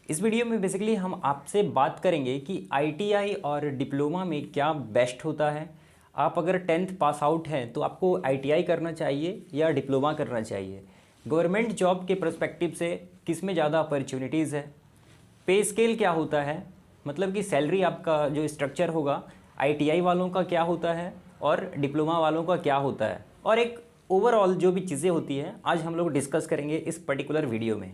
इस वीडियो में बेसिकली हम आपसे बात करेंगे कि आईटीआई और डिप्लोमा में क्या बेस्ट होता है। आप अगर 10th पास आउट हैं तो आपको आईटीआई करना चाहिए या डिप्लोमा करना चाहिए। गवर्नमेंट जॉब के पर्सपेक्टिव से किस में ज़्यादा अपॉर्चुनिटीज़ है। पे स्केल क्या होता है, मतलब कि सैलरी आपका जो स्ट्रक्चर होगा आईटीआई वालों का क्या होता है और डिप्लोमा वालों का क्या होता है, और एक ओवरऑल जो भी चीज़ें होती हैं आज हम लोग डिस्कस करेंगे इस पर्टिकुलर वीडियो में।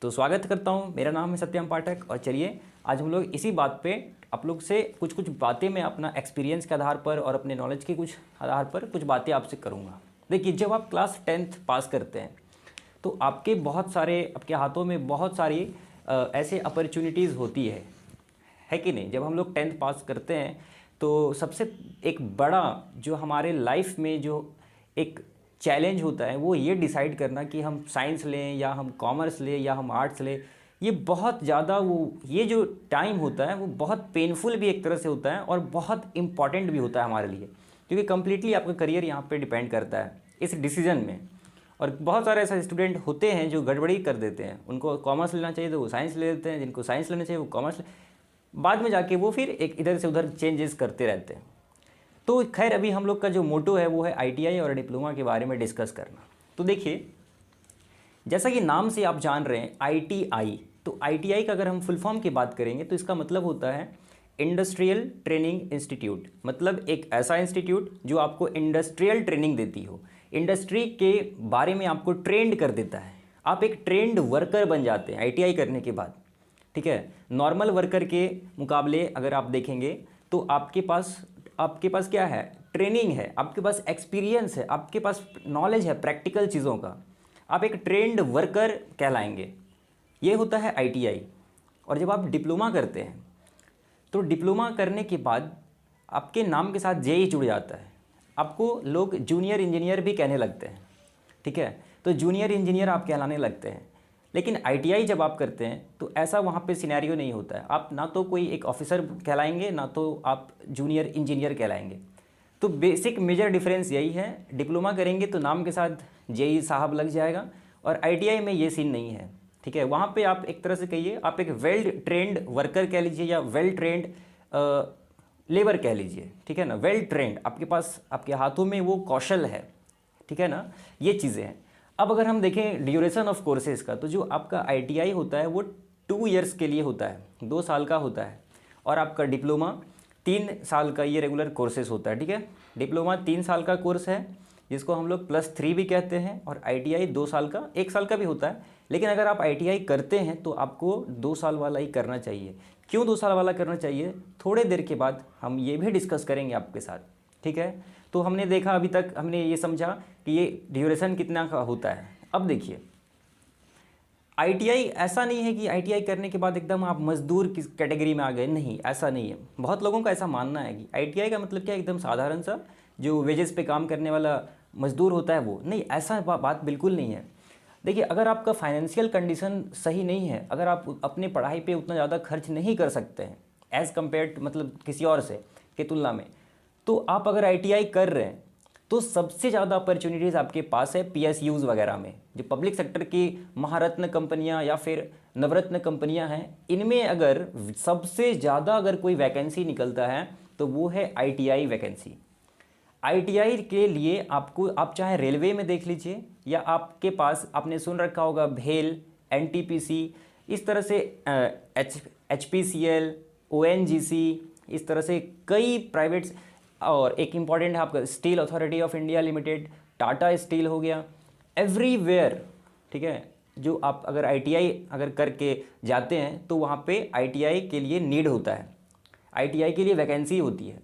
तो स्वागत करता हूं, मेरा नाम है सत्यम पाठक और चलिए आज हम लोग इसी बात पे आप लोग से कुछ बातें मैं अपना एक्सपीरियंस के आधार पर और अपने नॉलेज के कुछ आधार पर कुछ बातें आपसे करूंगा। देखिए, जब आप क्लास 10th पास करते हैं तो आपके बहुत सारे आपके हाथों में बहुत सारी ऐसे अपॉर्चुनिटीज़ होती है कि नहीं। जब हम लोग 10th पास करते हैं तो सबसे एक बड़ा जो हमारे लाइफ में जो एक चैलेंज होता है वो ये डिसाइड करना कि हम साइंस लें या हम कॉमर्स लें या हम आर्ट्स लें। ये बहुत ज़्यादा ये जो टाइम होता है वो बहुत पेनफुल भी एक तरह से होता है और बहुत इम्पॉर्टेंट भी होता है हमारे लिए, क्योंकि कम्प्लीटली आपका करियर यहाँ पे डिपेंड करता है इस डिसीजन में। और बहुत सारे ऐसे स्टूडेंट होते हैं जो गड़बड़ी कर देते हैं, उनको कॉमर्स लेना चाहिए तो वो साइंस ले लेते हैं, जिनको साइंस लेना चाहिए वो कॉमर्स बाद में जाके वो फिर एक इधर से उधर चेंजेस करते रहते हैं। तो खैर अभी हम लोग का जो मोटो है वो है आईटीआई और डिप्लोमा के बारे में डिस्कस करना। तो देखिए, जैसा कि नाम से आप जान रहे हैं आईटीआई, तो आईटीआई का अगर हम फुल फॉर्म की बात करेंगे तो इसका मतलब होता है इंडस्ट्रियल ट्रेनिंग इंस्टीट्यूट। मतलब एक ऐसा इंस्टीट्यूट जो आपको इंडस्ट्रियल ट्रेनिंग देती हो, इंडस्ट्री के बारे में आपको ट्रेंड कर देता है। आप एक ट्रेंड वर्कर बन जाते हैं आईटीआई करने के बाद, ठीक है। नॉर्मल वर्कर के मुकाबले अगर आप देखेंगे तो आपके पास क्या है, ट्रेनिंग है, आपके पास एक्सपीरियंस है, आपके पास नॉलेज है प्रैक्टिकल चीज़ों का। आप एक ट्रेंड वर्कर कहलाएंगे। ये होता है आईटीआई। और जब आप डिप्लोमा करते हैं तो डिप्लोमा करने के बाद आपके नाम के साथ जेई जुड़ जाता है। आपको लोग जूनियर इंजीनियर भी कहने लगते हैं, ठीक है। तो जूनियर इंजीनियर आप कहलाने लगते हैं। लेकिन आईटीआई जब आप करते हैं तो ऐसा वहाँ पे सिनेरियो नहीं होता है। आप ना तो कोई एक ऑफिसर कहलाएंगे ना तो आप जूनियर इंजीनियर कहलाएंगे। तो बेसिक मेजर डिफरेंस यही है। डिप्लोमा करेंगे तो नाम के साथ जेई साहब लग जाएगा और आईटीआई में ये सीन नहीं है, ठीक है। वहाँ पे आप एक तरह से कहिए आप एक वेल ट्रेंड वर्कर कह लीजिए या वेल ट्रेंड लेबर कह लीजिए, ठीक है ना। वेल ट्रेंड, आपके पास आपके हाथों में वो कौशल है, ठीक है ना। ये चीज़ें हैं। अब अगर हम देखें ड्यूरेशन ऑफ कोर्सेज़ का, तो जो आपका आईटीआई होता है वो 2 इयर्स के लिए होता है, 2 साल का होता है। और आपका डिप्लोमा 3 साल का ये रेगुलर कोर्सेज होता है, ठीक है। डिप्लोमा 3 साल का कोर्स है जिसको हम लोग +3 भी कहते हैं, और आईटीआई 2 साल का, 1 साल का भी होता है। लेकिन अगर आप आईटीआई करते हैं तो आपको 2 साल वाला ही करना चाहिए। क्यों 2 साल वाला करना चाहिए, थोड़े देर के बाद हम ये भी डिस्कस करेंगे आपके साथ, ठीक है। तो हमने देखा, अभी तक हमने ये समझा कि ये ड्यूरेशन कितना का होता है। अब देखिए, आईटीआई ऐसा नहीं है कि आईटीआई करने के बाद एकदम आप मजदूर की कैटेगरी में आ गए, नहीं, ऐसा नहीं है। बहुत लोगों का ऐसा मानना है कि आईटीआई का मतलब क्या है, एकदम साधारण सा जो वेजेस पे काम करने वाला मजदूर होता है वो। नहीं, ऐसा बात बिल्कुल नहीं है। देखिए, अगर आपका फाइनेंशियल कंडीशन सही नहीं है, अगर आप अपने पढ़ाई पे उतना ज़्यादा खर्च नहीं कर सकते हैं एज़ कम्पेयर मतलब किसी और से की तुलना में, तो आप अगर आईटीआई कर रहे हैं तो सबसे ज़्यादा अपॉर्चुनिटीज़ आपके पास है पीएसयूज़ वगैरह में। जो पब्लिक सेक्टर की महारत्न कंपनियां या फिर नवरत्न कंपनियां हैं, इनमें अगर सबसे ज़्यादा अगर कोई वैकेंसी निकलता है तो वो है आईटीआई वैकेंसी। आईटीआई के लिए आपको, आप चाहे रेलवे में देख लीजिए या आपके पास आपने सुन रखा होगा भेल, एनटीपीसी, इस तरह से एचपीसीएल, ओएनजीसी, इस तरह से कई प्राइवेट्स, और एक इम्पॉर्टेंट है आपका steel authority of India limited, Tata steel हो गया, एवरीवेयर, ठीक है। जो आप अगर आईटीआई अगर करके जाते हैं तो वहाँ पे आईटीआई के लिए नीड होता है, आईटीआई के लिए वैकेंसी होती है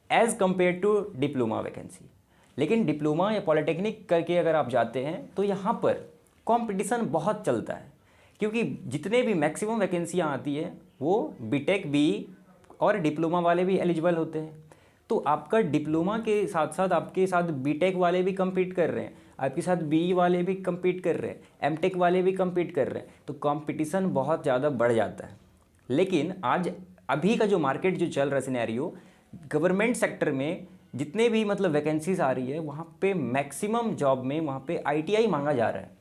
as compare to diploma vacancy. लेकिन डिप्लोमा या पॉलिटेक्निक करके अगर आप जाते हैं तो यहाँ पर कंपटीशन बहुत चलता है, क्योंकि जितने भी मैक्सिमम वैकेंसियाँ आती है वो बीटेक बी और डिप्लोमा वाले भी एलिजिबल होते हैं। तो आपका डिप्लोमा के साथ साथ आपके साथ बीटेक वाले भी compete कर रहे हैं, आपके साथ बीई वाले भी compete कर रहे हैं, एमटेक वाले भी compete कर रहे हैं, तो कंपटीशन बहुत ज़्यादा बढ़ जाता है। लेकिन आज अभी का जो मार्केट जो चल रहा है सिनेरियो, गवर्नमेंट सेक्टर में जितने भी मतलब वैकेंसीज आ रही है वहाँ पे मैक्सिमम जॉब में वहाँ पे आईटीआई मांगा जा रहा है।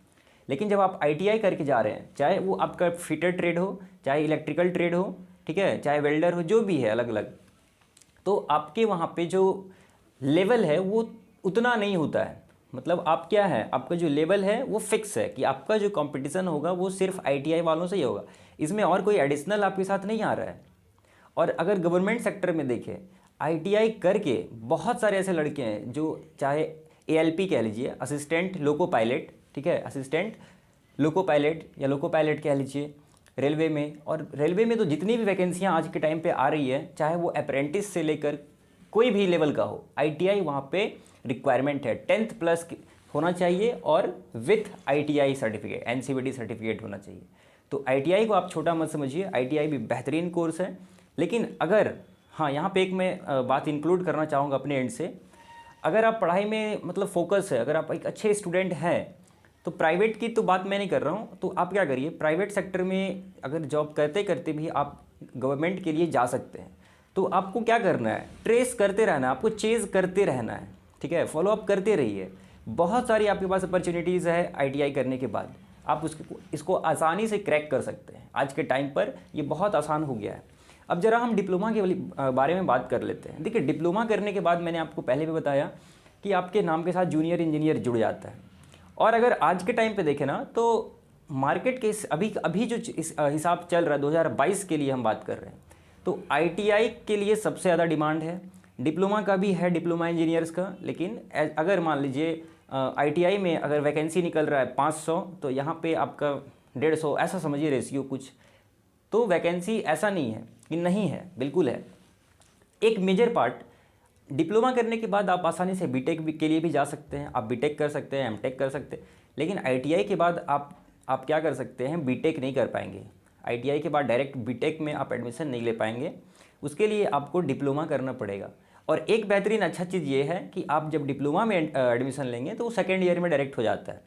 लेकिन जब आप आईटीआई करके जा रहे हैं, चाहे वो आपका फिटर ट्रेड हो, चाहे इलेक्ट्रिकल ट्रेड हो, ठीक है, चाहे वेल्डर हो, जो भी है अलग अलग, तो आपके वहाँ पे जो लेवल है वो उतना नहीं होता है। मतलब आप क्या है, आपका जो लेवल है वो फिक्स है कि आपका जो कंपटीशन होगा वो सिर्फ आईटीआई वालों से ही होगा, इसमें और कोई एडिशनल आपके साथ नहीं आ रहा है। और अगर गवर्नमेंट सेक्टर में देखें, आईटीआई करके बहुत सारे ऐसे लड़के हैं जो चाहे एएलपी कह लीजिए, असिस्टेंट लोको पायलट, ठीक है, असिस्टेंट लोको पायलट या लोको पायलट कह लीजिए रेलवे में। और रेलवे में तो जितनी भी वैकेंसियां आज के टाइम पे आ रही है, चाहे वो अप्रेंटिस से लेकर कोई भी लेवल का हो, आईटीआई वहाँ पे रिक्वायरमेंट है। 10th प्लस होना चाहिए और with ITI certificate, NCVT certificate होना चाहिए। तो आईटीआई को आप छोटा मत समझिए, आईटीआई भी बेहतरीन कोर्स है। लेकिन अगर, हाँ, यहाँ पे एक मैं बात इंक्लूड करना चाहूँगा अपने एंड से, अगर आप पढ़ाई में मतलब फोकस है, अगर आप एक अच्छे स्टूडेंट हैं, तो प्राइवेट की तो बात मैं नहीं कर रहा हूँ, तो आप क्या करिए, प्राइवेट सेक्टर में अगर जॉब करते करते भी आप गवर्नमेंट के लिए जा सकते हैं। तो आपको क्या करना है, ट्रेस करते रहना है, आपको चेज़ करते रहना है, ठीक है, फॉलो अप करते रहिए। बहुत सारी आपके पास अपॉर्चुनिटीज़ है आईटीआई करने के बाद, आप इसको आसानी से क्रैक कर सकते हैं। आज के टाइम पर ये बहुत आसान हो गया है। अब ज़रा हम डिप्लोमा के बारे में बात कर लेते हैं। देखिए, डिप्लोमा करने के बाद मैंने आपको पहले भी बताया कि आपके नाम के साथ जूनियर इंजीनियर जुड़ जाता है। और अगर आज के टाइम पे देखें ना, तो मार्केट के अभी जो इस हिसाब चल रहा है 2022 के लिए हम बात कर रहे हैं, तो आईटीआई के लिए सबसे ज़्यादा डिमांड है। डिप्लोमा का भी है, डिप्लोमा इंजीनियर्स का, लेकिन अगर मान लीजिए आईटीआई में अगर वैकेंसी निकल रहा है 500, तो यहाँ पे आपका 150, ऐसा समझिए रेशियो कुछ। तो वैकेंसी ऐसा नहीं है कि नहीं है, बिल्कुल है। एक मेजर पार्ट, डिप्लोमा करने के बाद आप आसानी से बीटेक के लिए भी जा सकते हैं, आप बीटेक कर सकते हैं, एमटेक कर सकते हैं। लेकिन आईटीआई के बाद आप क्या कर सकते हैं, बीटेक नहीं कर पाएंगे। आईटीआई के बाद डायरेक्ट बीटेक में आप एडमिशन नहीं ले पाएंगे, उसके लिए आपको डिप्लोमा करना पड़ेगा। और एक बेहतरीन अच्छा चीज़ ये है कि आप जब डिप्लोमा में एडमिशन लेंगे तो वो सेकेंड ईयर में डायरेक्ट हो जाता है।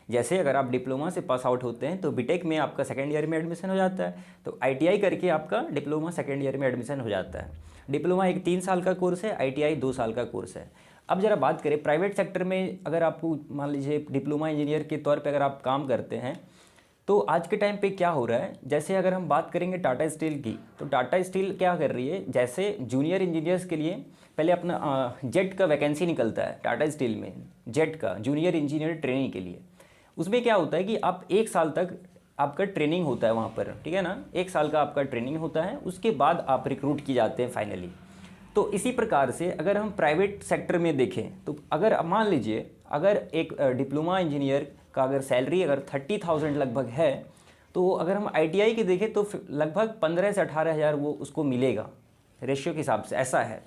जैसे अगर आप डिप्लोमा से पास आउट होते हैं तो बीटेक में आपका सेकेंड ईयर में एडमिशन हो जाता है, तो आईटीआई करके आपका डिप्लोमा सेकेंड ईयर में एडमिशन हो जाता है। डिप्लोमा एक 3 साल का कोर्स है, आईटीआई 2 साल का कोर्स है। अब ज़रा बात करें प्राइवेट सेक्टर में, अगर आपको मान लीजिए डिप्लोमा इंजीनियर के तौर पर अगर आप काम करते हैं, तो आज के टाइम पे क्या हो रहा है, जैसे अगर हम बात करेंगे टाटा स्टील की, तो टाटा स्टील क्या कर रही है, जैसे जूनियर इंजीनियर्स के लिए पहले अपना जेट का वैकेंसी निकलता है टाटा स्टील में, जेट का जूनियर इंजीनियर ट्रेनिंग के लिए। उसमें क्या होता है कि आप 1 साल तक आपका ट्रेनिंग होता है वहाँ पर, ठीक है ना, 1 साल का आपका ट्रेनिंग होता है, उसके बाद आप रिक्रूट किए जाते हैं फाइनली। तो इसी प्रकार से अगर हम प्राइवेट सेक्टर में देखें, तो अगर मान लीजिए अगर एक डिप्लोमा इंजीनियर का अगर सैलरी अगर 30,000 लगभग है, तो अगर हम आईटीआई की देखें तो लगभग 15 से 18 हज़ार वो उसको मिलेगा, रेशियो के हिसाब से ऐसा है।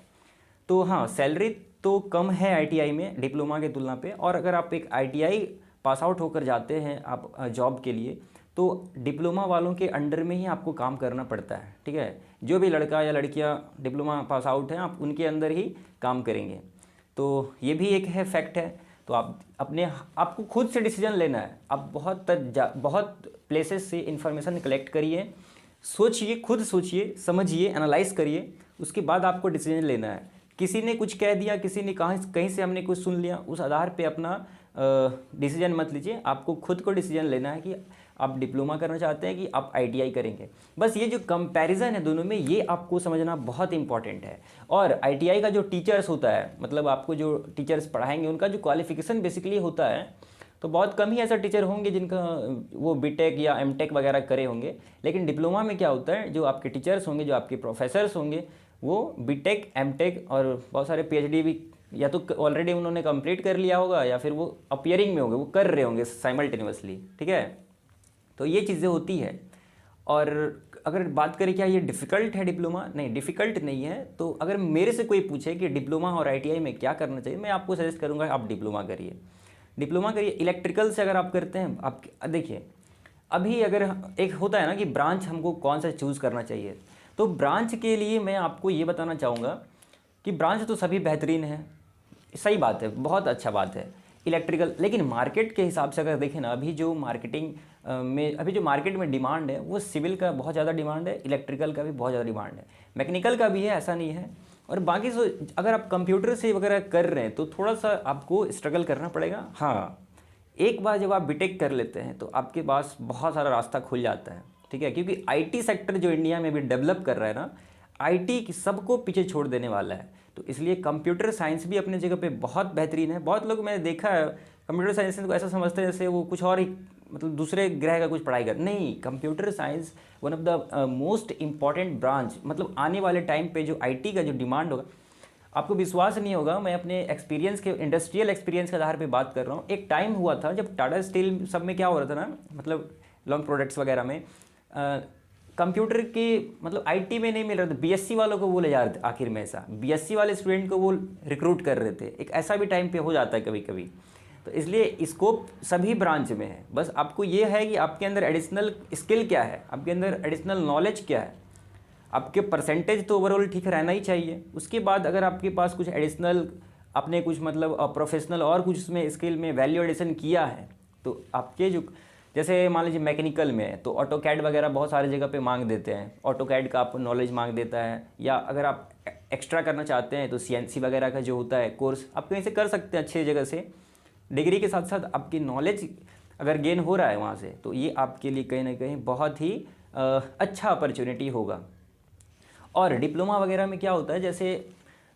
तो हाँ, सैलरी तो कम है आईटीआई में डिप्लोमा के तुलना पे। और अगर आप एक आईटीआई पास आउट होकर जाते हैं आप जॉब के लिए, तो डिप्लोमा वालों के अंडर में ही आपको काम करना पड़ता है, ठीक है। जो भी लड़का या लड़कियां डिप्लोमा पास आउट हैं, आप उनके अंदर ही काम करेंगे। तो ये भी एक है फैक्ट है। तो आपको खुद से डिसीजन लेना है। आप बहुत प्लेसेस से इंफॉर्मेशन कलेक्ट करिए, सोचिए, खुद सोचिए, समझिए, एनालाइज करिए, उसके बाद आपको डिसीजन लेना है। किसी ने कुछ कह दिया, किसी ने कहीं से हमने कुछ सुन लिया, उस आधार पे अपना डिसीजन मत लीजिए। आपको खुद को डिसीजन लेना है कि आप डिप्लोमा करना चाहते हैं कि आप आईटीआई करेंगे। बस ये जो कंपैरिजन है दोनों में, ये आपको समझना बहुत इंपॉर्टेंट है। और आईटीआई का जो टीचर्स होता है, मतलब आपको जो टीचर्स पढ़ाएंगे, उनका जो क्वालिफिकेशन बेसिकली होता है, तो बहुत कम ही ऐसा टीचर होंगे जिनका वो बीटेक या एमटेक वगैरह करे होंगे। लेकिन डिप्लोमा में क्या होता है, जो आपके टीचर्स होंगे, जो आपके प्रोफेसर्स होंगे, वो बीटेक, एमटेक और बहुत सारे पीएचडी भी या तो ऑलरेडी उन्होंने कंप्लीट कर लिया होगा, या फिर वो अपियरिंग में होंगे, वो कर रहे होंगे साइमल्टेनियसली, ठीक है। तो ये चीज़ें होती है। और अगर बात करें क्या ये डिफ़िकल्ट है डिप्लोमा, नहीं, डिफ़िकल्ट नहीं है। तो अगर मेरे से कोई पूछे कि डिप्लोमा और आईटीआई में क्या करना चाहिए, मैं आपको सजेस्ट करूँगा आप डिप्लोमा करिए। डिप्लोमा करिए। इलेक्ट्रिकल से अगर आप करते हैं, आप देखिए अभी अगर एक होता है ना कि ब्रांच हमको कौन सा चूज़ करना चाहिए, तो ब्रांच के लिए मैं आपको ये बताना चाहूँगा कि ब्रांच तो सभी बेहतरीन है, सही बात है, बहुत अच्छा बात है इलेक्ट्रिकल। लेकिन मार्केट के हिसाब से अगर देखें ना, अभी जो मार्केट में डिमांड है, वो सिविल का बहुत ज़्यादा डिमांड है, इलेक्ट्रिकल का भी बहुत ज़्यादा डिमांड है, मैकेनिकल का भी है, ऐसा नहीं है। और बाकी अगर आप कंप्यूटर से वगैरह कर रहे हैं तो थोड़ा सा आपको स्ट्रगल करना पड़ेगा। हाँ, एक बार जब आप बीटेक कर लेते हैं तो आपके पास बहुत सारा रास्ता खुल जाता है, ठीक है, क्योंकि आईटी सेक्टर जो इंडिया में भी डेवलप कर रहा है ना, आईटी सबको पीछे छोड़ देने वाला है। तो इसलिए कंप्यूटर साइंस भी अपने जगह पे बहुत बेहतरीन है। बहुत लोग मैंने देखा है कंप्यूटर साइंस को ऐसा समझते हैं जैसे वो कुछ और ही, मतलब दूसरे ग्रह का कुछ पढ़ाई कर, नहीं, computer science one of the most important branch. मतलब आने वाले टाइम पे जो आईटी का जो डिमांड होगा, आपको विश्वास नहीं होगा, मैं अपने एक्सपीरियंस के, इंडस्ट्रियल एक्सपीरियंस के आधार पे बात कर रहा हूँ। एक टाइम हुआ था जब टाटा स्टील सब में क्या हो रहा था ना, मतलब लॉन्ग प्रोडक्ट्स वगैरह में कंप्यूटर की, मतलब आईटी में नहीं मिल रहा था, बीएससी वालों को वो ले जा रहे थे, आखिर में ऐसा बीएससी वाले स्टूडेंट को वो रिक्रूट कर रहे थे। एक ऐसा भी टाइम पे हो जाता है कभी कभी। तो इसलिए स्कोप सभी ब्रांच में है, बस आपको ये है कि आपके अंदर एडिशनल स्किल क्या है, आपके अंदर एडिशनल नॉलेज क्या है। आपके परसेंटेज तो ओवरऑल ठीक रहना ही चाहिए। उसके बाद अगर आपके पास कुछ एडिशनल, आपने कुछ मतलब प्रोफेशनल और कुछ उसमें स्किल में वैल्यू एडिशन किया है, तो आपके जो, जैसे मान लीजिए मैकेनिकल में है तो ऑटो कैड वगैरह बहुत सारी जगह पे मांग देते हैं, ऑटो कैड का आपको नॉलेज मांग देता है। या अगर आप एक्स्ट्रा करना चाहते हैं तो सीएनसी वगैरह का जो होता है कोर्स, आप कहीं से कर सकते हैं अच्छी जगह से। डिग्री के साथ साथ आपकी नॉलेज अगर गेन हो रहा है वहाँ से, तो ये आपके लिए कहीं ना कहीं बहुत ही अच्छा अपॉर्चुनिटी होगा। और डिप्लोमा वगैरह में क्या होता है, जैसे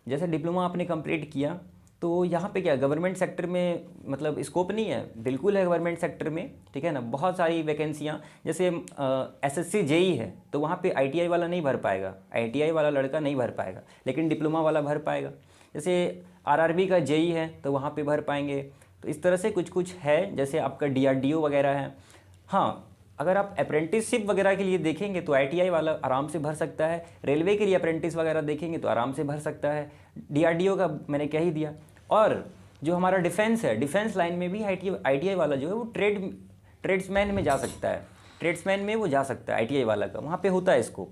जैसे डिप्लोमा आपने कंप्लीट किया तो यहाँ पे क्या गवर्नमेंट सेक्टर में मतलब स्कोप नहीं है, बिल्कुल है गवर्नमेंट सेक्टर में, ठीक है ना, बहुत सारी वैकेंसियाँ। जैसे एसएससी जेई है तो वहाँ पे आईटीआई वाला नहीं भर पाएगा, आईटीआई वाला लड़का नहीं भर पाएगा, लेकिन डिप्लोमा वाला भर पाएगा। जैसे आरआरबी का जेई है तो वहाँ पे भर पाएंगे। तो इस तरह से कुछ कुछ है, जैसे आपका डीआरडीओ वगैरह है। हाँ, अगर आप अप्रेंटिसशिप वगैरह के लिए देखेंगे तो आईटीआई वाला आराम से भर सकता है, रेलवे के लिए अप्रेंटिस वगैरह देखेंगे तो आराम से भर सकता है, डीआरडीओ का मैंने कह ही दिया। और जो हमारा डिफेंस है, डिफेंस लाइन में भी आईटीआई वाला जो है वो ट्रेड्समैन में जा सकता है, ट्रेड्समैन में वो जा सकता है आईटीआई वाला का, वहाँ पे होता है इसको।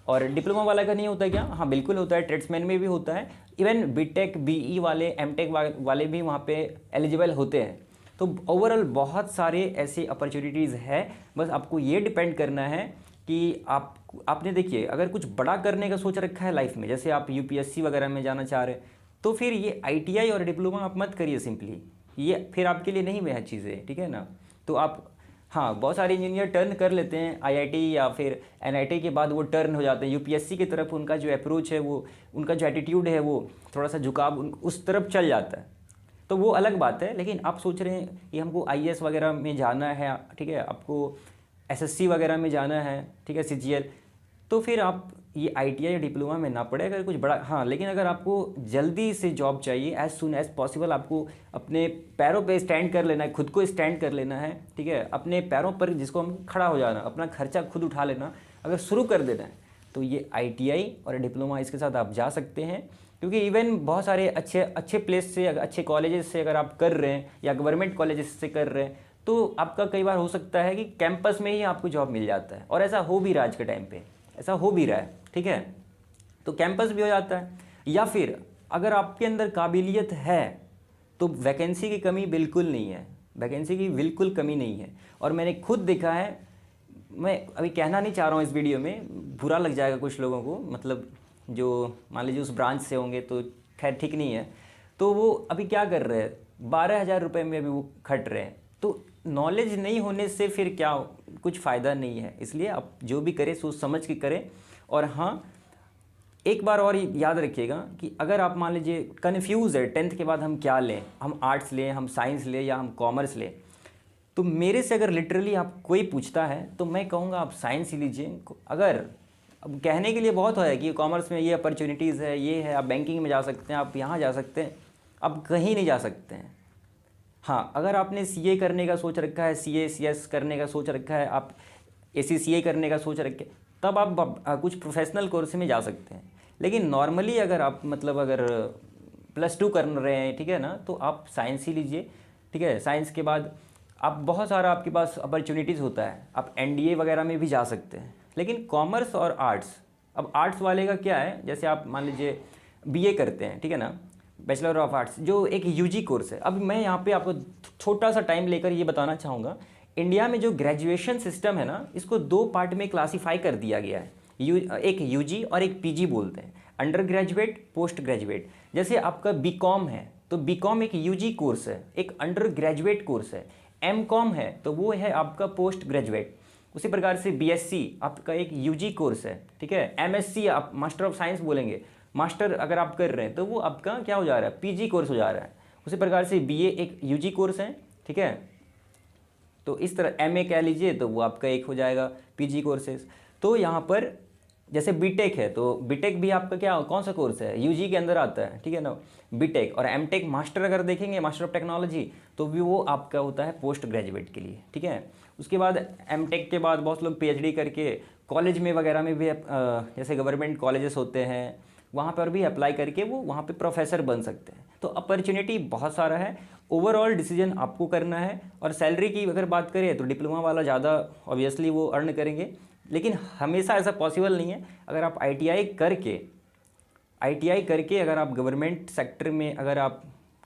और डिप्लोमा वाला का नहीं होता क्या? हाँ बिल्कुल होता है, ट्रेड्समैन में भी होता है। इवन बीटेक बीई वाले, एमटेक वाले भी वहाँ पे एलिजिबल होते हैं। तो ओवरऑल बहुत सारे ऐसे अपॉर्चुनिटीज़ है, बस आपको ये डिपेंड करना है कि आपने देखिए अगर कुछ बड़ा करने का सोच रखा है लाइफ में, जैसे आप यूपीएससी वगैरह में जाना चाह रहे हैं, तो फिर ये आईटीआई और डिप्लोमा आप मत करिए सिंपली, ये फिर आपके लिए नहीं है चीज़ें, ठीक है ना। तो आप, हाँ, बहुत सारे इंजीनियर टर्न कर लेते हैं आईआईटी या फिर एनआईटी के बाद वो टर्न हो जाते हैं यूपीएससी की तरफ, उनका जो अप्रोच है, वो उनका जो एटीट्यूड है, वो थोड़ा सा झुकाव उस तरफ चल जाता है, तो वो अलग बात है। लेकिन आप सोच रहे हैं कि हमको आईएएस वगैरह में जाना है, ठीक है, आपको एसएससी वगैरह में जाना है, ठीक है, सीजीएल, तो फिर आप ये आईटीआई डिप्लोमा में ना पड़े अगर कुछ बड़ा। हाँ, लेकिन अगर आपको जल्दी से जॉब चाहिए, एज सुन एज पॉसिबल, आपको अपने पैरों पे स्टैंड कर लेना है, खुद को स्टैंड कर लेना है, ठीक है, अपने पैरों पर जिसको हम खड़ा हो जाना, अपना खर्चा खुद उठा लेना, अगर शुरू कर देना है तो ये आईटीआई और डिप्लोमा इसके साथ आप जा सकते हैं। क्योंकि इवन बहुत सारे अच्छे प्लेस से, अच्छे कॉलेजेस से अगर आप कर रहे हैं या गवर्नमेंट कॉलेजेस से कर रहे हैं, तो आपका कई बार हो सकता है कि कैंपस में ही आपको जॉब मिल जाता है, और ऐसा हो भी रहा है आज के टाइम पे, ऐसा हो भी रहा है, ठीक है, तो कैंपस भी हो जाता है। या फिर अगर आपके अंदर काबिलियत है तो वैकेंसी की कमी बिल्कुल नहीं है, वैकेंसी की बिल्कुल कमी नहीं है। और मैंने खुद देखा है, मैं अभी कहना नहीं चाह रहा हूँ इस वीडियो में, बुरा लग जाएगा कुछ लोगों को, मतलब जो मान लीजिए उस ब्रांच से होंगे तो खैर ठीक नहीं है, तो वो अभी क्या कर रहे हैं, 12,000 रुपये में अभी वो खट रहे हैं। तो नॉलेज नहीं होने से फिर क्या, कुछ फ़ायदा नहीं है। इसलिए आप जो भी करें सोच समझ के करें। और हाँ, एक बार और याद रखिएगा कि अगर आप मान लीजिए कन्फ्यूज़ है 10th के बाद हम क्या लें, हम आर्ट्स लें, हम साइंस लें या हम कॉमर्स लें, तो मेरे से अगर लिटरली आप कोई पूछता है तो मैं कहूँगा आप साइंस ही लीजिए। अगर अब कहने के लिए बहुत है कि कॉमर्स में ये अपॉर्चुनिटीज़ है, ये है, आप बैंकिंग में जा सकते हैं, आप यहाँ जा सकते हैं, आप कहीं नहीं जा सकते हैं। हाँ, अगर आपने सीए करने का सोच रखा है, सीए सीएस करने का सोच रखा है, आप एसीसीए करने का सोच रखे, तब आप कुछ प्रोफेशनल कोर्स में जा सकते हैं। लेकिन नॉर्मली अगर आप मतलब अगर +2 कर रहे हैं, ठीक है ना, तो आप साइंस ही लीजिए, ठीक है। साइंस के बाद आप बहुत सारा आपके पास अपॉर्चुनिटीज़ होता है, आप एनडीए वगैरह में भी जा सकते हैं। लेकिन कॉमर्स और आर्ट्स, अब आर्ट्स वाले का क्या है, जैसे आप मान लीजिए बीए करते हैं, ठीक है ना, बैचलर ऑफ आर्ट्स, जो एक यूजी कोर्स है। अब मैं यहाँ पे आपको छोटा सा टाइम लेकर ये बताना चाहूँगा, इंडिया में जो ग्रेजुएशन सिस्टम है ना, इसको 2 पार्ट में क्लासीफाई कर दिया गया है। एक यूजी और एक पीजी बोलते हैं, अंडर ग्रेजुएट, पोस्ट ग्रेजुएट। जैसे आपका बीकॉम है तो बीकॉम एक यूजी कोर्स है, एक अंडर ग्रेजुएट कोर्स है। M.Com है तो वो है आपका पोस्ट ग्रेजुएट। उसी प्रकार से BSc आपका एक UG कोर्स है, ठीक है। MSc आप मास्टर ऑफ साइंस बोलेंगे, मास्टर अगर आप कर रहे हैं तो वो आपका क्या हो जा रहा है, PG कोर्स हो जा रहा है। उसी प्रकार से BA एक UG कोर्स है, ठीक है। तो इस तरह MA कह लीजिए तो वो आपका एक हो जाएगा PG कोर्सेज। तो यहाँ पर जैसे बीटेक है तो बीटेक भी आपका क्या कौन सा कोर्स है, UG के अंदर आता है, ठीक है ना, बीटेक। और एमटेक मास्टर अगर देखेंगे, मास्टर ऑफ टेक्नोलॉजी, तो भी वो आपका होता है पोस्ट ग्रेजुएट के लिए, ठीक है। उसके बाद एमटेक के बाद बहुत लोग PhD करके कॉलेज में वगैरह में भी जैसे गवर्नमेंट कॉलेजेस होते हैं वहाँ पर भी अप्लाई करके वो वहाँ पे प्रोफेसर बन सकते हैं। तो अपॉर्चुनिटी बहुत सारा है, ओवरऑल डिसीजन आपको करना है। और सैलरी की अगर बात करें तो डिप्लोमा वाला ज़्यादा ऑब्वियसली वो अर्न करेंगे, लेकिन हमेशा ऐसा पॉसिबल नहीं है। अगर आप ITI करके अगर आप गवर्नमेंट सेक्टर में अगर आप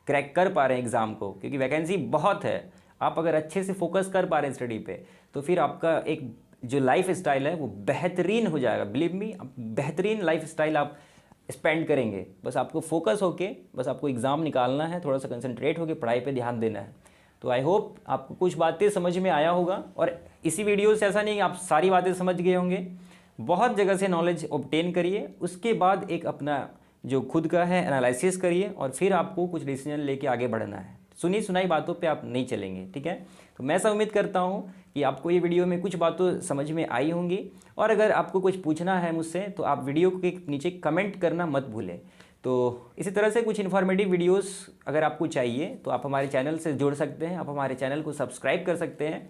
क्रैक कर पा रहे हैं एग्ज़ाम को, क्योंकि वैकेंसी बहुत है, आप अगर अच्छे से फोकस कर पा रहे हैं स्टडी पे, तो फिर आपका एक जो लाइफ स्टाइल है वो बेहतरीन हो जाएगा। बिलीव मी, बेहतरीन लाइफ स्टाइल आप स्पेंड करेंगे। बस आपको फोकस होके बस आपको एग्ज़ाम निकालना है, थोड़ा सा कंसंट्रेट होके पढ़ाई पे ध्यान देना है। तो आई होप आपको कुछ बातें समझ में आया होगा। और इसी वीडियो से ऐसा नहीं आप सारी बातें समझ गए होंगे, बहुत जगह से नॉलेज ऑब्टेन करिए, उसके बाद एक अपना जो खुद का है एनालिसिस करिए और फिर आपको कुछ डिसीजन लेके आगे बढ़ना है। सुनी सुनाई बातों पे आप नहीं चलेंगे, ठीक है। तो मैं ऐसा उम्मीद करता हूँ कि आपको ये वीडियो में कुछ बातें समझ में आई होंगी। और अगर आपको कुछ पूछना है मुझसे तो आप वीडियो के नीचे कमेंट करना मत भूलें। तो इसी तरह से कुछ इन्फॉर्मेटिव वीडियोस अगर आपको चाहिए तो आप हमारे चैनल से जुड़ सकते हैं, आप हमारे चैनल को सब्सक्राइब कर सकते हैं।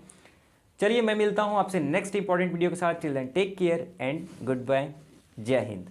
चलिए मैं मिलता हूँ आपसे नेक्स्ट इंपॉर्टेंट वीडियो के साथ। Till then take care and good bye, Jai Hind.